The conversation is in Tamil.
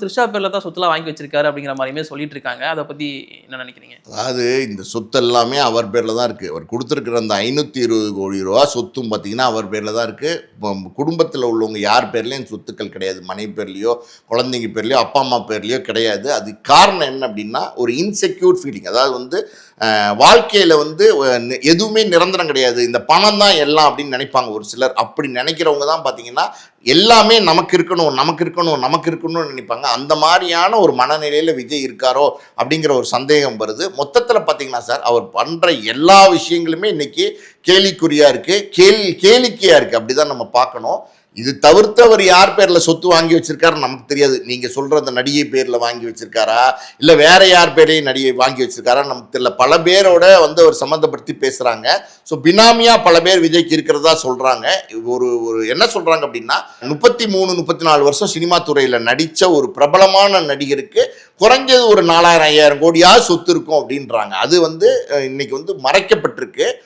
த்ரிஷா பேர்ல தான் சொத்துலாம் வாங்கி வச்சிருக்காரு அப்படிங்கிற மாதிரியுமே சொல்லிட்டு இருக்காங்க. அதை பத்தி என்ன நினைக்கிறீங்க? அதாவது இந்த சொத்து எல்லாமே அவர் பேரில் தான் இருக்குது. அவர் கொடுத்துருக்குற அந்த 520 கோடி ரூபா சொத்தும் பார்த்தீங்கன்னா அவர் பேரில் தான் இருக்குது. குடும்பத்தில் உள்ளவங்க யார் பேர்லேயும் சொத்துக்கள் கிடையாது. மனைவி பேர்லேயோ குழந்தைங்க பேர்லேயோ அப்பா அம்மா பேர்லேயோ கிடையாது. அது காரணம் என்ன அப்படின்னா ஒரு இன்செக்யூர் ஃபீலிங். அதாவது வந்து வாழ்க்கையில் வந்து எதுவுமே நிரந்தரம் கிடையாது, இந்த பணம் தான் எல்லாம் அப்படின்னு நினைப்பாங்க ஒரு சிலர். அப்படி நினைக்கிறவங்க தான் பார்த்தீங்கன்னா எல்லாமே நமக்கு இருக்கணும் நமக்கு இருக்கணும் நமக்கு இருக்கணும்னு நினைப்பாங்க. அந்த மாதிரியான ஒரு மனநிலையில் விஜய் இருக்காரோ அப்படிங்கிற ஒரு சந்தேகம் வருது. மொத்தத்தில் பார்த்தீங்கன்னா சார், அவர் பண்ணுற எல்லா விஷயங்களுமே இன்னைக்கு கேலிக்குறியாக இருக்குது, கேளிக்கையாக இருக்குது. அப்படி தான் நம்ம பார்க்கணும். இது தவிர்த்து அவர் யார் பேரில் சொத்து வாங்கி வச்சிருக்காரு நமக்கு தெரியாது. நீங்கள் சொல்கிற அந்த நடிகை பேரில் வாங்கி வச்சிருக்காரா இல்லை வேற யார் பேரையும் நடிகை வாங்கி வச்சிருக்காரா நமக்கு தெரியல. பல பேரோட வந்து அவர் சம்மந்தப்படுத்தி பேசுகிறாங்க. ஸோ பினாமியாக பல பேர் விஜய்க்கு இருக்கிறதா சொல்கிறாங்க. ஒரு என்ன சொல்கிறாங்க அப்படின்னா 33-34 வருஷம் சினிமா துறையில் நடித்த ஒரு பிரபலமான நடிகருக்கு குறைஞ்சது ஒரு 4000-5000 கோடியாவது சொத்து இருக்கும் அப்படின்றாங்க. அது வந்து இன்னைக்கு வந்து மறைக்கப்பட்டிருக்கு.